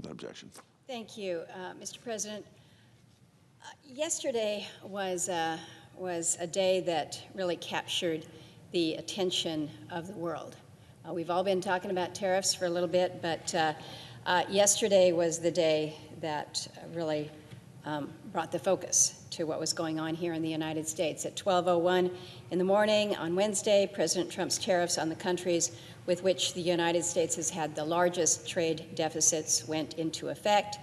without objection. Thank you, Mr. President. Yesterday was a day that really captured the attention of the world. We've all been talking about tariffs for a little bit, but yesterday was the day that really brought the focus to what was going on here in the United States. At 12:01 in the morning on Wednesday, President Trump's tariffs on the countries with which the United States has had the largest trade deficits went into effect,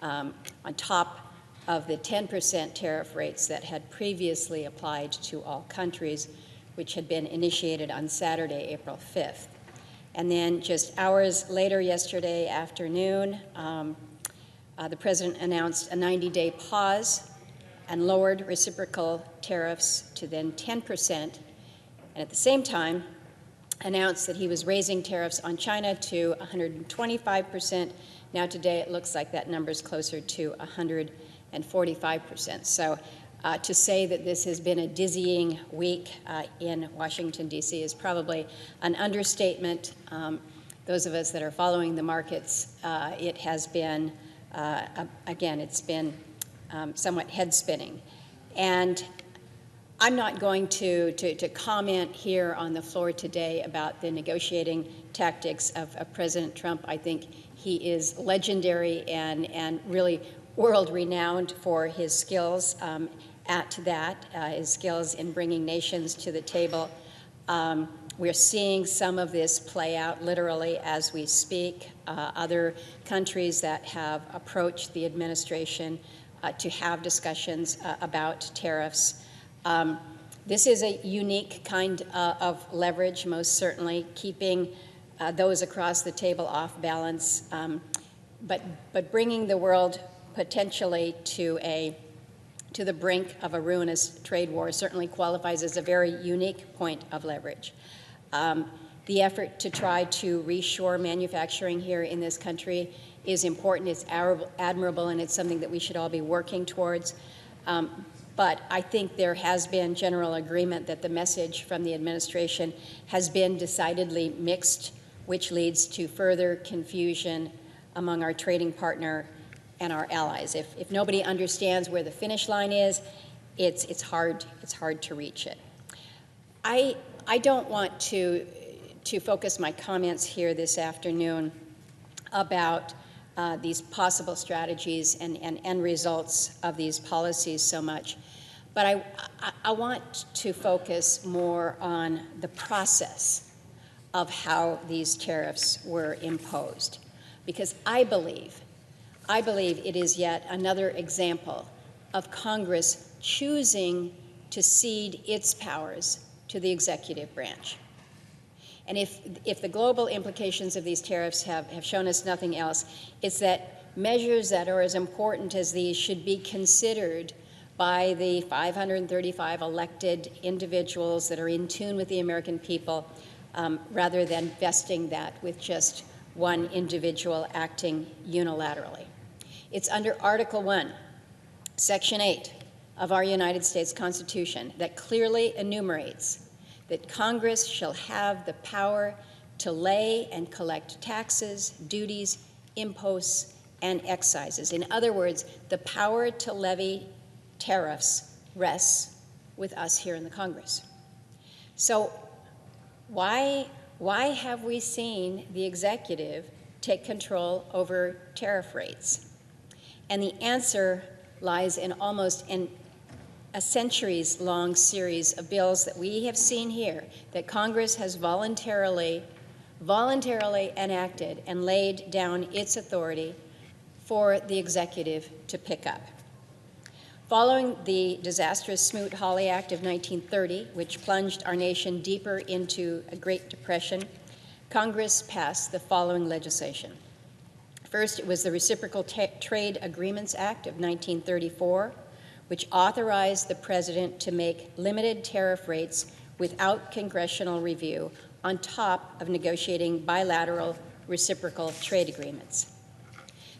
on top of the 10% tariff rates that had previously applied to all countries, which had been initiated on Saturday, April 5th. And then just hours later yesterday afternoon, the President announced a 90-day pause and lowered reciprocal tariffs to then 10%, and at the same time announced that he was raising tariffs on China to 125%. Now today it looks like that number is closer to 145%. So to say that this has been a dizzying week in Washington, D.C. is probably an understatement. Those of us that are following the markets, it has been, again, it's been somewhat head-spinning. And I'm not going to comment here on the floor today about the negotiating tactics of President Trump. I think he is legendary and really world-renowned for his skills at that, his skills in bringing nations to the table. We're seeing some of this play out literally as we speak. Other countries that have approached the administration to have discussions about tariffs. This is a unique kind of leverage, most certainly, keeping those across the table off balance, but bringing the world potentially to the brink of a ruinous trade war certainly qualifies as a very unique point of leverage. The effort to try to reshore manufacturing here in this country is important, it's admirable, and it's something that we should all be working towards. But I think there has been general agreement that the message from the administration has been decidedly mixed, which leads to further confusion among our trading partner and our allies. If nobody understands where the finish line is, it's hard to reach it. I don't want to focus my comments here this afternoon about these possible strategies and end results of these policies so much, but I want to focus more on the process of how these tariffs were imposed, because I believe it is yet another example of Congress choosing to cede its powers to the executive branch. And if the global implications of these tariffs have shown us nothing else, it's that measures that are as important as these should be considered by the 535 elected individuals that are in tune with the American people, rather than vesting that with just one individual acting unilaterally. It's under Article 1, Section 8 of our United States Constitution that clearly enumerates that Congress shall have the power to lay and collect taxes, duties, imposts, and excises. In other words, the power to levy tariffs rests with us here in the Congress. So why have we seen the executive take control over tariff rates? And the answer lies in almost a centuries-long series of bills that we have seen here that Congress has voluntarily enacted and laid down its authority for the executive to pick up. Following the disastrous Smoot-Hawley Act of 1930, which plunged our nation deeper into a Great Depression, Congress passed the following legislation. First, it was the Reciprocal Trade Agreements Act of 1934, which authorized the president to make limited tariff rates without congressional review on top of negotiating bilateral reciprocal trade agreements.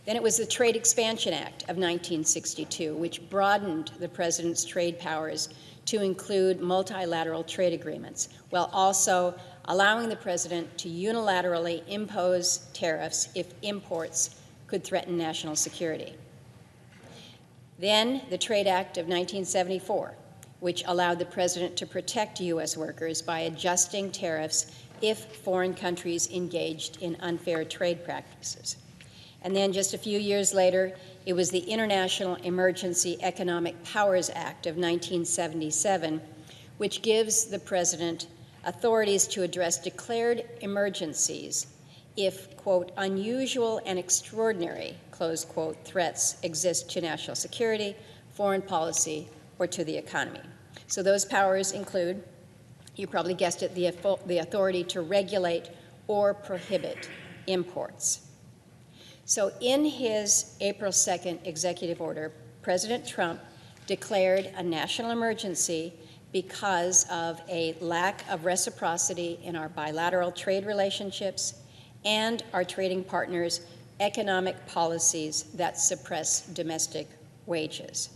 Then it was the Trade Expansion Act of 1962, which broadened the president's trade powers to include multilateral trade agreements, while also allowing the president to unilaterally impose tariffs if imports could threaten national security. Then the Trade Act of 1974, which allowed the president to protect U.S. workers by adjusting tariffs if foreign countries engaged in unfair trade practices. And then just a few years later, it was the International Emergency Economic Powers Act of 1977, which gives the president authorities to address declared emergencies if, quote, unusual and extraordinary, close quote, threats exist to national security, foreign policy, or to the economy. So those powers include, you probably guessed it, the authority to regulate or prohibit imports. So in his April 2nd executive order, President Trump declared a national emergency because of a lack of reciprocity in our bilateral trade relationships and our trading partners' economic policies that suppress domestic wages.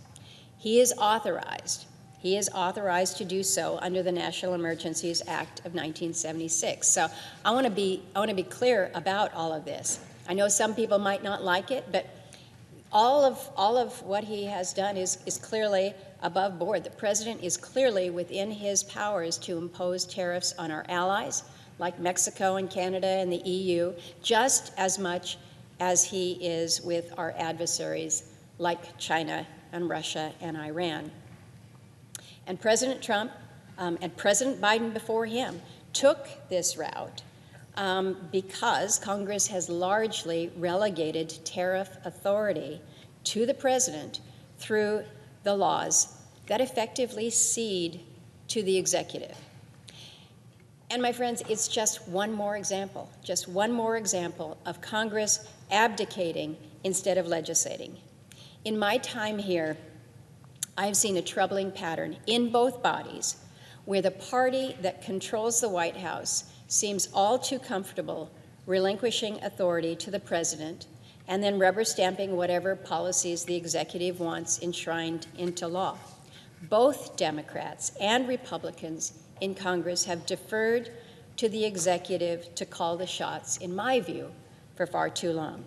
He is authorized to do so under the National Emergencies Act of 1976. So I want to be clear about all of this. I know some people might not like it, but all of what he has done is clearly above board. The president is clearly within his powers to impose tariffs on our allies, like Mexico and Canada and the EU, just as much as he is with our adversaries like China and Russia and Iran. And President Trump and President Biden before him took this route because Congress has largely relegated tariff authority to the president through the laws that effectively cede to the executive. And my friends, it's just one more example of Congress abdicating instead of legislating. In my time here, I've seen a troubling pattern in both bodies where the party that controls the White House seems all too comfortable relinquishing authority to the president and then rubber stamping whatever policies the executive wants enshrined into law. Both Democrats and Republicans in Congress have deferred to the executive to call the shots, in my view, for far too long.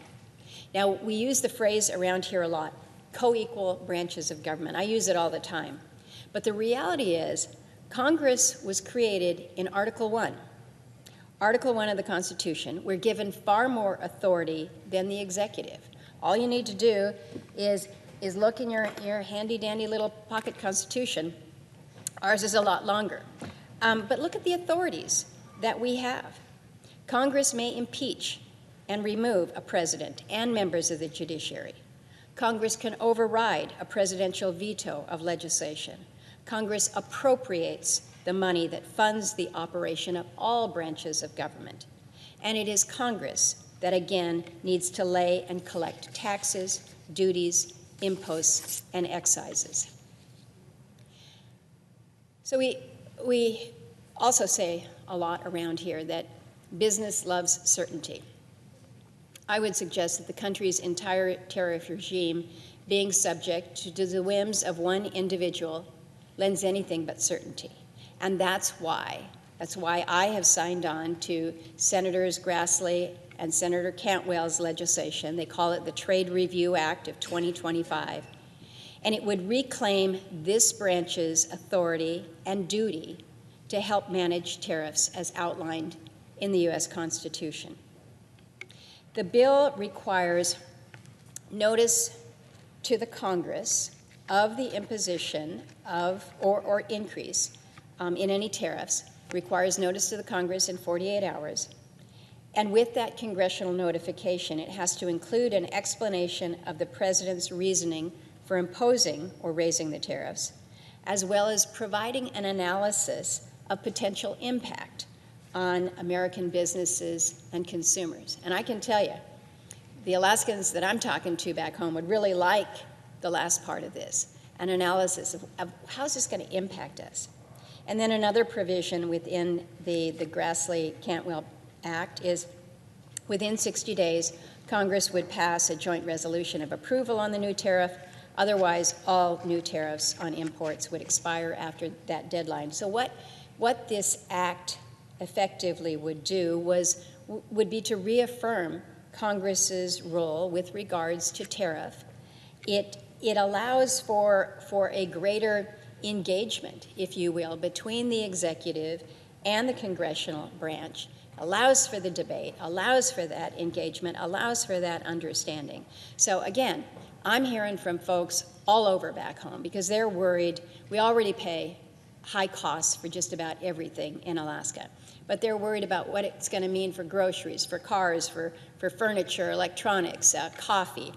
Now, we use the phrase around here a lot, co-equal branches of government. I use it all the time. But the reality is, Congress was created in Article 1. Article 1 of the Constitution. We're given far more authority than the executive. All you need to do is look in your handy-dandy little pocket Constitution. Ours is a lot longer. But look at the authorities that we have. Congress may impeach and remove a president and members of the judiciary. Congress can override a presidential veto of legislation. Congress appropriates the money that funds the operation of all branches of government. And it is Congress that, again, needs to lay and collect taxes, duties, imposts, and excises. So we also say a lot around here that business loves certainty. I would suggest that the country's entire tariff regime being subject to the whims of one individual lends anything but certainty. And that's why I have signed on to Senators Grassley and Senator Cantwell's legislation. They call it the Trade Review Act of 2025. And it would reclaim this branch's authority and duty to help manage tariffs as outlined in the U.S. Constitution. The bill requires notice to the Congress of the imposition of or increase in any tariffs, requires notice to the Congress in 48 hours. And with that congressional notification, it has to include an explanation of the president's reasoning for imposing or raising the tariffs, as well as providing an analysis of potential impact on American businesses and consumers. And I can tell you, the Alaskans that I'm talking to back home would really like the last part of this, an analysis of how is this going to impact us. And then another provision within the Grassley-Cantwell Act is within 60 days, Congress would pass a joint resolution of approval on the new tariff. Otherwise, all new tariffs on imports would expire after that deadline. So what this act effectively would do would be to reaffirm Congress's role with regards to tariff. It allows for a greater engagement, if you will, between the executive and the congressional branch, allows for the debate, allows for that engagement, allows for that understanding. So again, I'm hearing from folks all over back home because they're worried. We already pay high costs for just about everything in Alaska, but they're worried about what it's going to mean for groceries, for cars, for furniture, electronics, coffee.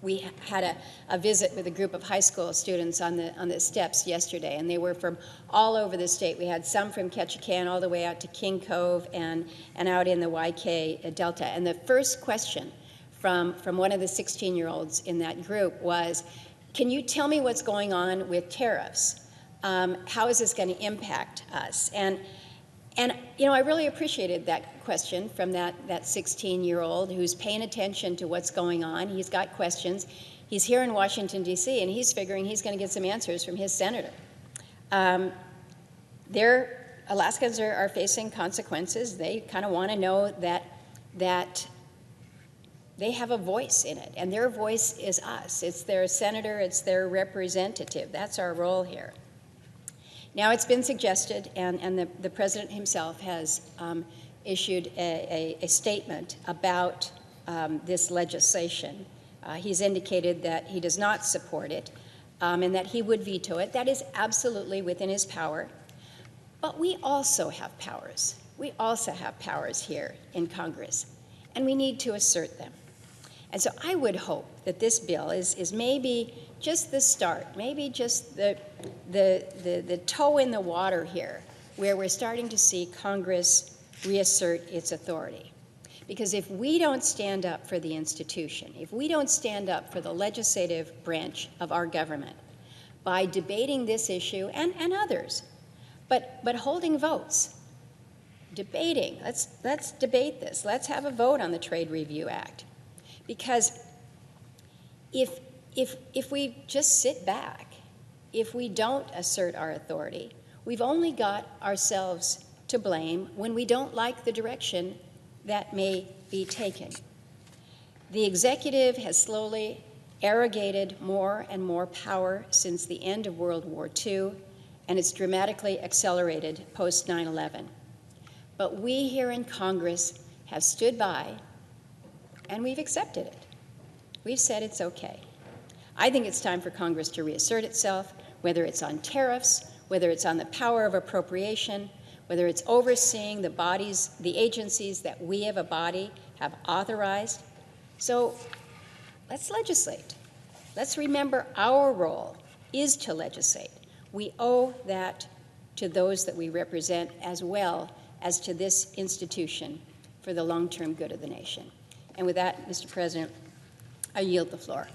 We had a visit with a group of high school students on the steps yesterday, and they were from all over the state. We had some from Ketchikan all the way out to King Cove and out in the YK Delta. And the first question from one of the 16-year-olds in that group was, can you tell me what's going on with tariffs? How is this going to impact us? And you know, I really appreciated that question from that 16-year-old who's paying attention to what's going on. He's got questions. He's here in Washington, D.C., and he's figuring he's going to get some answers from his senator. Alaskans are facing consequences. They kind of want to know that they have a voice in it, and their voice is us. It's their senator. It's their representative. That's our role here. Now, it's been suggested, and the president himself has issued a statement about this legislation. He's indicated that he does not support it and that he would veto it. That is absolutely within his power. But we also have powers. We also have powers here in Congress, and we need to assert them. And so I would hope that this bill is maybe just the start, maybe just the toe in the water here, where we're starting to see Congress reassert its authority. Because if we don't stand up for the institution, if we don't stand up for the legislative branch of our government by debating this issue and others, but holding votes, debating, let's debate this, let's have a vote on the Trade Review Act. Because if we just sit back, if we don't assert our authority, we've only got ourselves to blame when we don't like the direction that may be taken. The executive has slowly arrogated more and more power since the end of World War II, and it's dramatically accelerated post 9/11. But we here in Congress have stood by, and we've accepted it. We've said it's okay. I think it's time for Congress to reassert itself, whether it's on tariffs, whether it's on the power of appropriation, whether it's overseeing the bodies, the agencies that we as a body have authorized. So let's legislate. Let's remember our role is to legislate. We owe that to those that we represent as well as to this institution for the long-term good of the nation. And with that, Mr. President, I yield the floor.